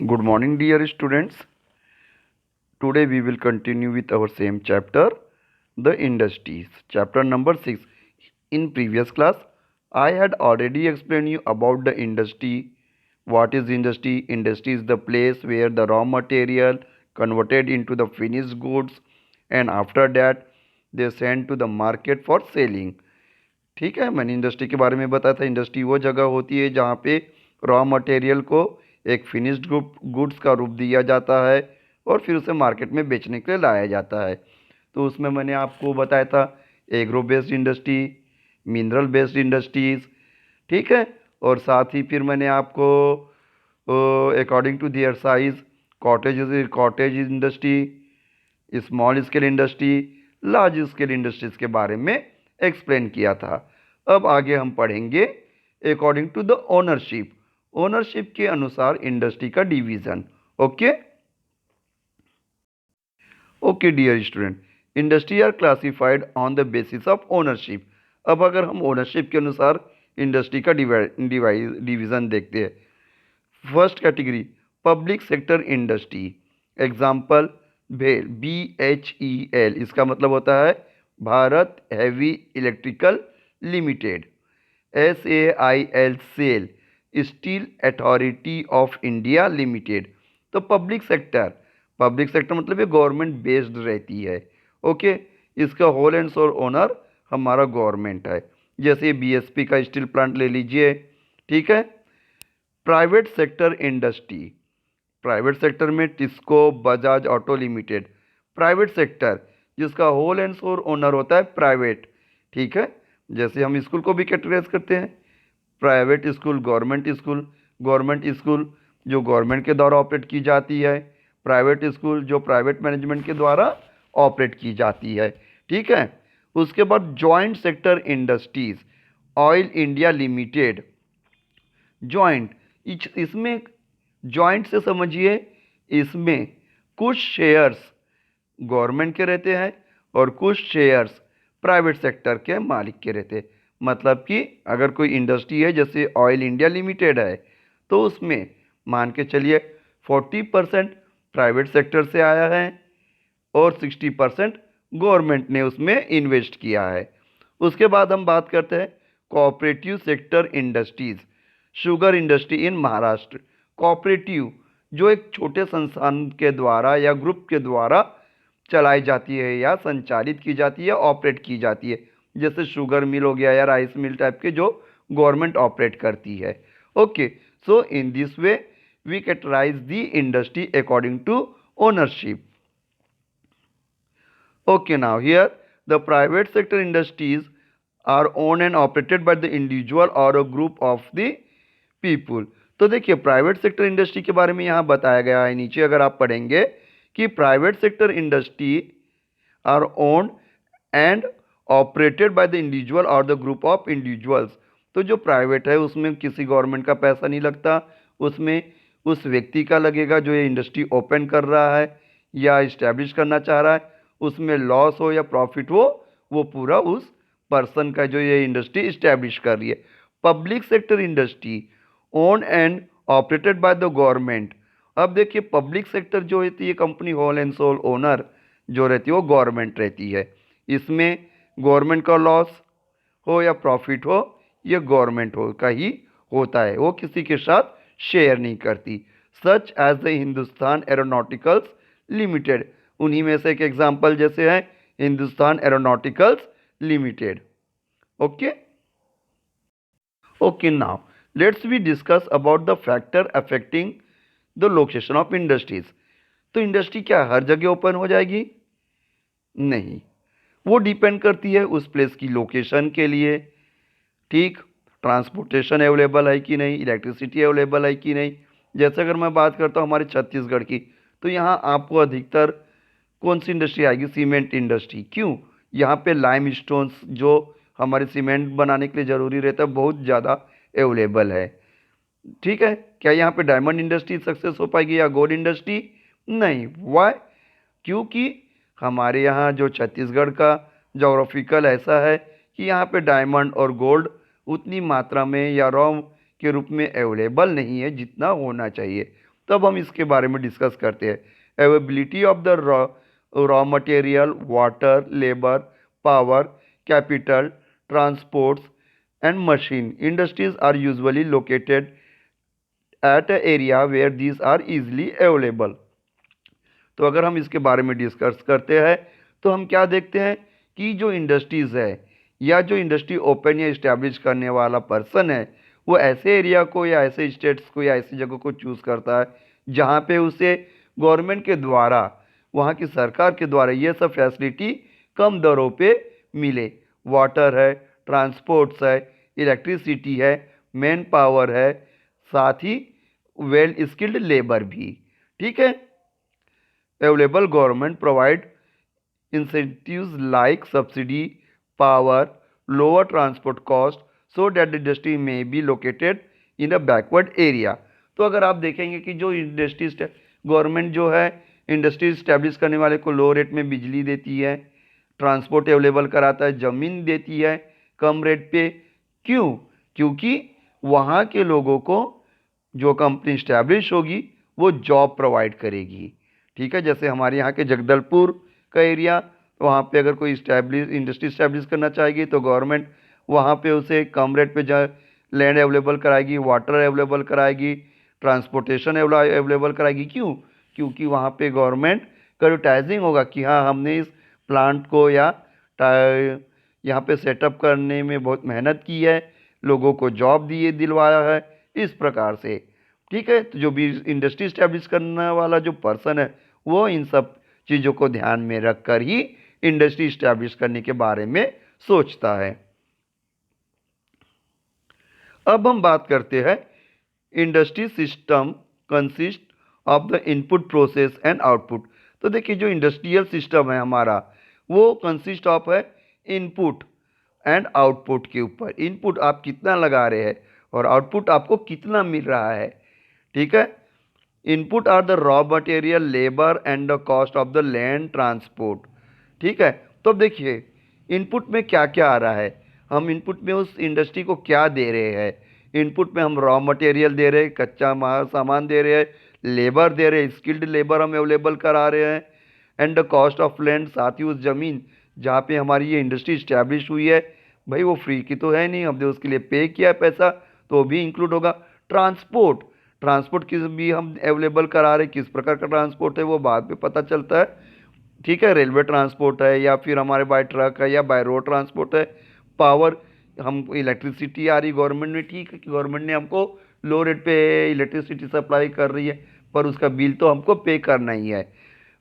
Good morning, dear students. Today we will continue with our same chapter, the industries. Chapter number 6. In previous class, I had already explained you about the industry. What is industry? Industry is the place where the raw material converted into the finished goods and after that they sent to the market for selling. ठीक है, मैंने industry के बारे में बताया था। Industry वो जगह होती है जहाँ पे रॉ मटेरियल को एक फिनिश्ड गुड्स का रूप दिया जाता है और फिर उसे मार्केट में बेचने के लिए लाया जाता है। तो उसमें मैंने आपको बताया था agro based industry, mineral based industries, ठीक है। और साथ ही फिर मैंने आपको according to their size cottage industry, small scale industry, large scale industries के बारे में एक्सप्लेन किया था। अब आगे हम पढ़ेंगे according to the ownership. Ownership के अनुसार इंडस्ट्री का division. Okay okay dear student, industry are classified on the basis of ownership. अब अगर हम ओनरशिप के अनुसार इंडस्ट्री का डिवीजन देखते हैं। First category public sector industry. Example भेल, BHEL, इसका मतलब होता है Bharat heavy electrical limited. SAIL, SAIL, steel authority of India limited. तो पब्लिक सेक्टर मतलब ये गवर्नमेंट बेस्ड रहती है। ओके, इसका होल एंड सोल ओनर हमारा गवर्नमेंट है। जैसे BSP का स्टील प्लांट ले लीजिए, ठीक है। Private sector industry, private sector में TISCO, Bajaj auto limited. Private sector जिसका होल एंड सोल ओनर होता है प्राइवेट, ठीक है। जैसे हम स्कूल को भी कैटेगराइज करते हैं, प्राइवेट स्कूल, गवर्नमेंट स्कूल जो गवर्नमेंट के द्वारा ऑपरेट की जाती है, प्राइवेट स्कूल जो प्राइवेट मैनेजमेंट के द्वारा ऑपरेट की जाती है, ठीक है। उसके बाद joint sector industries, oil India limited. Joint, इसमें जॉइंट से समझिए, इसमें कुछ शेयर्स गवर्नमेंट के रहते हैं और कुछ शेयर्स प्राइवेट सेक्टर के मालिक के रहते हैं। मतलब कि अगर कोई इंडस्ट्री है जैसे ऑयल इंडिया लिमिटेड है, तो उसमें मान के चलिए 40% प्राइवेट सेक्टर से आया है और 60% गवर्नमेंट ने उसमें इन्वेस्ट किया है। उसके बाद हम बात करते हैं cooperative sector industries. Sugar industry in Maharashtra. Cooperative जो एक छोटे संस्थान के द्वारा या ग्रुप के द्वारा चलाई जाती है या संचालित की जाती है, ऑपरेट की जाती है। जैसे शुगर मिल हो गया या राइस मिल टाइप के जो गवर्नमेंट ऑपरेट करती है। Okay, so in this way we categorise the industry according to ownership. Okay, now here the private sector industries are owned and operated by the individual or a group of the people. तो देखिए private sector industry के बारे में यहाँ बताया गया है नीचे, अगर आप पढ़ेंगे कि private sector industry are owned and operated by the individual और द ग्रुप ऑफ इंडिविजुअल्स। तो जो प्राइवेट है उसमें किसी गवर्नमेंट का पैसा नहीं लगता, उसमें उस व्यक्ति का लगेगा जो ये इंडस्ट्री ओपन कर रहा है या इस्टेब्लिश करना चाह रहा है। उसमें लॉस हो या प्रॉफिट हो, वो पूरा उस पर्सन का जो ये इंडस्ट्री इस्टेब्लिश कर रही है। Public sector industry own and operated by the government. अब देखिए पब्लिक सेक्टर जो होती है company whole and sole owner जो रहती है वो गवर्नमेंट रहती है। इसमें गवर्नमेंट का लॉस हो या प्रॉफिट हो, ये गवर्नमेंट हो का ही होता है, वो किसी के साथ शेयर नहीं करती। Such as the Hindustan aeronautics limited, उन्हीं में से एक एग्जाम्पल जैसे है Hindustan aeronautics limited. Okay okay, now let's we discuss about the factor affecting the location of industries. तो इंडस्ट्री क्या हर जगह ओपन हो जाएगी? नहीं, वो डिपेंड करती है उस प्लेस की लोकेशन के लिए, ठीक। ट्रांसपोर्टेशन अवेलेबल है कि नहीं, इलेक्ट्रिसिटी अवेलेबल है कि नहीं। जैसे अगर मैं बात करता हूँ हमारे छत्तीसगढ़ की, तो यहाँ आपको अधिकतर कौन सी इंडस्ट्री आएगी? Cement industry. क्यों? यहाँ पे लाइम स्टोन्स जो हमारे सीमेंट बनाने के लिए ज़रूरी रहता है बहुत ज़्यादा अवेलेबल है, ठीक है। क्या यहाँ पे डायमंड इंडस्ट्री सक्सेस हो पाएगी या गोल्ड इंडस्ट्री? नहीं। वाई? क्योंकि हमारे यहाँ जो छत्तीसगढ़ का जोग्राफिकल ऐसा है कि यहाँ पे डायमंड और गोल्ड उतनी मात्रा में या रॉ के रूप में अवेलेबल नहीं है जितना होना चाहिए। तब हम इसके बारे में डिस्कस करते हैं। Availability of the raw material, water, labour, power, capital, transports and machine. Industries are usually located at a area where these are easily available. तो अगर हम इसके बारे में डिस्कस करते हैं तो हम क्या देखते हैं कि जो इंडस्ट्रीज़ है या जो इंडस्ट्री ओपन या इस्टेब्लिश करने वाला पर्सन है वो ऐसे एरिया को या ऐसे स्टेट्स को या ऐसी जगह को चूज़ करता है जहाँ पे उसे गवर्नमेंट के द्वारा, वहाँ की सरकार के द्वारा ये सब फैसिलिटी कम दरों पे मिले। वाटर है, ट्रांसपोर्ट्स है, इलेक्ट्रिसिटी है, मैन पावर है, साथ ही वेल स्किल्ड लेबर भी। ठीक है। Available government provide incentives like subsidy, power, lower transport cost so that the industry may be located in a backward area। तो अगर आप देखेंगे कि जो इंडस्ट्री गवर्नमेंट जो है इंडस्ट्री इस्टेब्लिश करने वाले को लो रेट में बिजली देती है, ट्रांसपोर्ट अवेलेबल कराता है, ज़मीन देती है कम रेट पे। क्यों? क्योंकि वहाँ के लोगों को जो कंपनी इस्टेब्लिश होगी वो जॉब प्रोवाइड करेगी। ठीक है। जैसे हमारे यहाँ के जगदलपुर का एरिया, वहाँ पे अगर कोई इंडस्ट्री इस्टेब्लिश करना चाहेगी तो गवर्नमेंट वहाँ पे उसे कम रेट पे लैंड अवेलेबल कराएगी, वाटर अवेलेबल कराएगी, ट्रांसपोर्टेशन अवेलेबल कराएगी। क्यों? क्योंकि वहाँ पे गवर्नमेंट का एडवर्टाइजिंग होगा कि हाँ हमने इस प्लांट को या यहाँ पे सेटअप करने में बहुत मेहनत की है, लोगों को जॉब दिलवाया है, इस प्रकार से। ठीक है। तो जो भी इंडस्ट्री इस्टेब्लिश करने वाला जो पर्सन है वो इन सब चीज़ों को ध्यान में रखकर ही इंडस्ट्री इस्टेब्लिश करने के बारे में सोचता है। अब हम बात करते हैं industry system consist of the input, process and output. तो देखिए जो इंडस्ट्रियल सिस्टम है हमारा वो कंसिस्ट ऑफ है इनपुट एंड आउटपुट के ऊपर। इनपुट आप कितना लगा रहे हैं और आउटपुट आपको कितना मिल रहा है। ठीक है। Input are the raw material, labour and the cost of the land transport. ठीक है। तो अब देखिए इनपुट में क्या क्या आ रहा है, हम इनपुट में उस इंडस्ट्री को क्या दे रहे हैं। इनपुट में हम रॉ मटेरियल दे रहे हैं, कच्चा माल सामान दे रहे हैं, लेबर दे रहे हैं, स्किल्ड लेबर हम अवेलेबल करा रहे हैं, and the cost of land, साथ ही उस ज़मीन जहाँ पे हमारी ये इंडस्ट्री इस्टेब्लिश हुई है भाई वो फ्री की तो है नहीं, हमने उसके लिए पे किया है पैसा, तो वो भी इंक्लूड होगा। ट्रांसपोर्ट, ट्रांसपोर्ट किस भी हम अवेलेबल करा रहे, किस प्रकार का ट्रांसपोर्ट है वो बाद में पता चलता है। ठीक है। रेलवे ट्रांसपोर्ट है या फिर हमारे बाय ट्रक है या बाय रोड ट्रांसपोर्ट है। पावर, हम इलेक्ट्रिसिटी आ रही गवर्नमेंट में, ठीक है कि गवर्नमेंट ने हमको लो रेट पे इलेक्ट्रिसिटी सप्लाई कर रही है पर उसका बिल तो हमको पे करना ही है।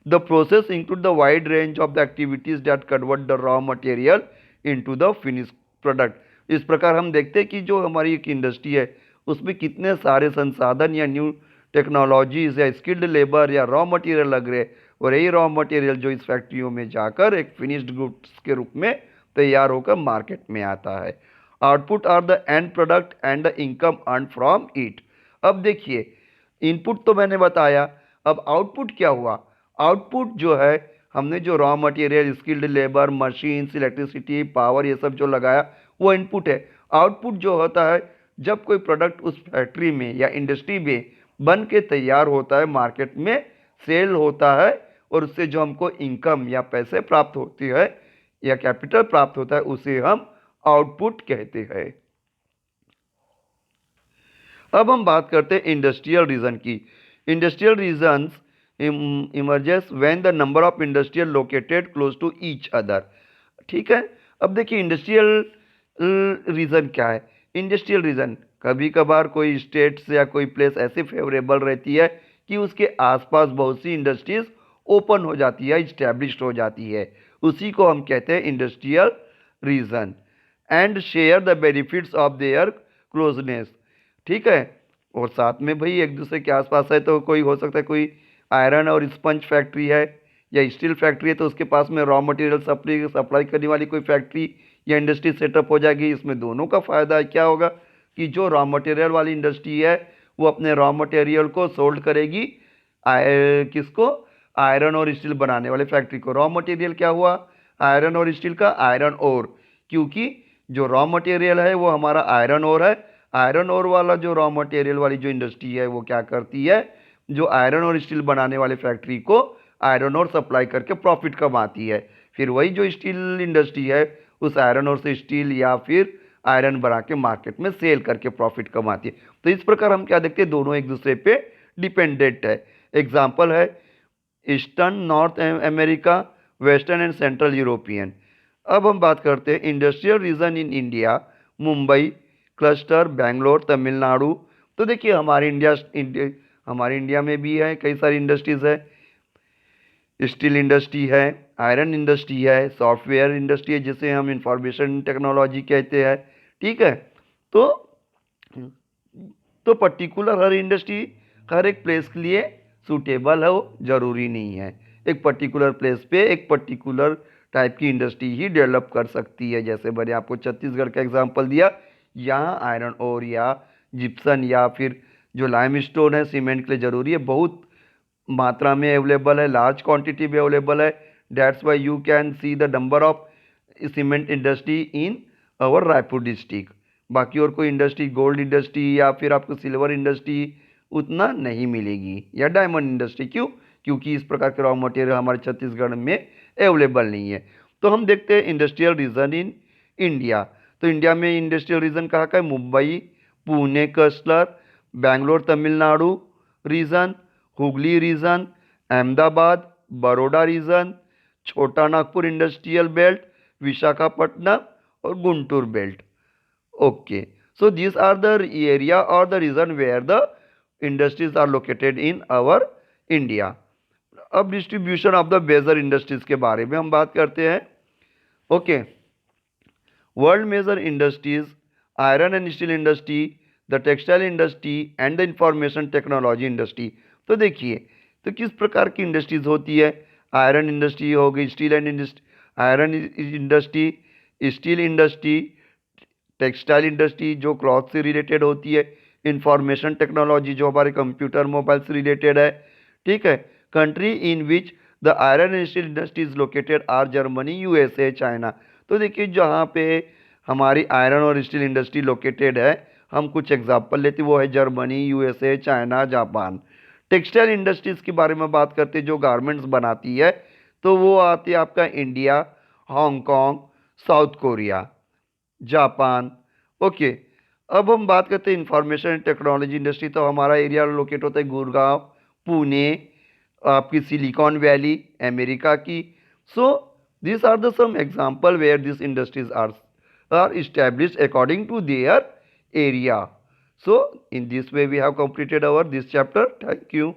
The process include the wide range of the activities that convert the raw material into the finish product. इस प्रकार हम देखते हैं कि जो हमारी एक इंडस्ट्री है उसमें कितने सारे संसाधन या न्यू टेक्नोलॉजीज या स्किल्ड लेबर या रॉ मटेरियल लग रहे हैं और यही रॉ मटेरियल जो इस फैक्ट्रियों में जाकर एक फिनिश्ड गुड्स के रूप में तैयार होकर मार्केट में आता है। Output are the end product and the income earn from it. अब देखिए इनपुट तो मैंने बताया, अब आउटपुट क्या हुआ। आउटपुट जो है हमने जो raw material, skilled labour, machines, electricity, power ये सब जो लगाया वो इनपुट है। आउटपुट जो होता है जब कोई प्रोडक्ट उस फैक्ट्री में या इंडस्ट्री में बन के तैयार होता है, मार्केट में सेल होता है और उससे जो हमको इनकम या पैसे प्राप्त होती है या कैपिटल प्राप्त होता है उसे हम आउटपुट कहते हैं। अब हम बात करते हैं इंडस्ट्रियल रीजन की। Industrial regions emerges when the number of industrial located close to each other. ठीक है। अब देखिए इंडस्ट्रियल रीजन क्या है। इंडस्ट्रियल रीजन कभी कभार कोई स्टेट्स या कोई प्लेस ऐसी फेवरेबल रहती है कि उसके आसपास बहुत सी इंडस्ट्रीज ओपन हो जाती है, इस्टेब्लिश्ड हो जाती है, उसी को हम कहते हैं industrial reason. And share the benefits of their closeness. ठीक है। और साथ में भाई एक दूसरे के आसपास है तो कोई हो सकता है कोई आयरन और स्पंज फैक्ट्री है या स्टील फैक्ट्री है तो उसके पास में रॉ मटेरियल सप्लाई करने वाली कोई फैक्ट्री या इंडस्ट्री सेटअप हो जाएगी। इसमें दोनों का फ़ायदा है। क्या होगा कि जो रॉ मटेरियल वाली इंडस्ट्री है वो अपने रॉ मटेरियल को सोल्ड करेगी किसको, आयरन और स्टील बनाने वाले फैक्ट्री को। रॉ मटेरियल क्या हुआ, आयरन और स्टील का आयरन ओर, क्योंकि जो रॉ मटेरियल है वो हमारा आयरन ओर है। आयरन ओर वाला जो रॉ मटेरियल वाली जो इंडस्ट्री है वो क्या करती है, जो आयरन और स्टील बनाने वाले फैक्ट्री को आयरन और सप्लाई करके प्रॉफिट कमाती है। फिर वही जो स्टील इंडस्ट्री है उस आयरन और से स्टील या फिर आयरन बना के मार्केट में सेल करके प्रॉफिट कमाती है। तो इस प्रकार हम क्या देखते हैं, दोनों एक दूसरे पे डिपेंडेंट है। एग्जाम्पल है eastern north America, western and central European. अब हम बात करते हैं industrial region in India, Mumbai cluster, Bangalore, Tamil Nadu. तो देखिए हमारे इंडिया में भी है, कई सारी इंडस्ट्रीज है। स्टील इंडस्ट्री है, आयरन इंडस्ट्री है, सॉफ्टवेयर इंडस्ट्री है जिसे हम इंफॉर्मेशन टेक्नोलॉजी कहते हैं। ठीक है। तो पर्टिकुलर हर इंडस्ट्री हर एक प्लेस के लिए सूटेबल है, वो जरूरी नहीं है। एक पर्टिकुलर प्लेस पे एक पर्टिकुलर टाइप की इंडस्ट्री ही डेवलप कर सकती है। जैसे मैंने आपको छत्तीसगढ़ का एग्जांपल दिया, यहाँ आयरन ओर या जिप्सन या फिर जो लाइमस्टोन है सीमेंट के लिए ज़रूरी है, बहुत मात्रा में अवेलेबल है, लार्ज क्वांटिटी में अवेलेबल है। That's why you can see the number of cement industry in our Raipur district. बाकी और कोई इंडस्ट्री, गोल्ड इंडस्ट्री या फिर आपको सिल्वर इंडस्ट्री उतना नहीं मिलेगी, या डायमंड इंडस्ट्री। क्यों? क्योंकि इस प्रकार के रॉ मटेरियल हमारे छत्तीसगढ़ में अवेलेबल नहीं है। तो हम देखते हैं इंडस्ट्रियल रीजन इन इंडिया। तो इंडिया में इंडस्ट्रियल रीजन कहाँ का है? Mumbai, Pune cluster, Bangalore Tamil Nadu region, Hooghly region, Ahmedabad, Baroda region, Chota Nagpur industrial belt, Visakhapatnam और Guntur belt. Okay, so these are the area or the region where the industries are located in our India. अब distribution of the major industries के बारे में हम बात करते हैं। Okay, world major industries, iron and steel industry, the textile industry and the information technology industry. तो देखिए, तो किस प्रकार की इंडस्ट्रीज होती है? आयरन इंडस्ट्री हो गई, steel and industry, iron industry, steel industry, textile industry जो क्लॉथ से रिलेटेड होती है, इंफॉर्मेशन टेक्नोलॉजी जो हमारे कंप्यूटर मोबाइल से रिलेटेड है। ठीक है। Country in which the iron and steel industry is located are Germany, USA, China. तो देखिए जहाँ पे हमारी आयरन और स्टील इंडस्ट्री लोकेटेड है, हम कुछ एग्जाम्पल लेते, वो है Germany, USA, China, Japan. Textile industries के बारे में बात करते जो गारमेंट्स बनाती है, तो वो आती है आपका India, Hong Kong, south Korea, Japan. Okay, अब हम बात करते हैं इंफॉर्मेशन टेक्नोलॉजी इंडस्ट्री। तो हमारा एरिया लोकेट होता है गुड़गांव, पुणे, आपकी सिलिकॉन वैली अमेरिका की। So this are the some example where this industries are established according to their area. So in this way we have completed our this chapter. Thank you.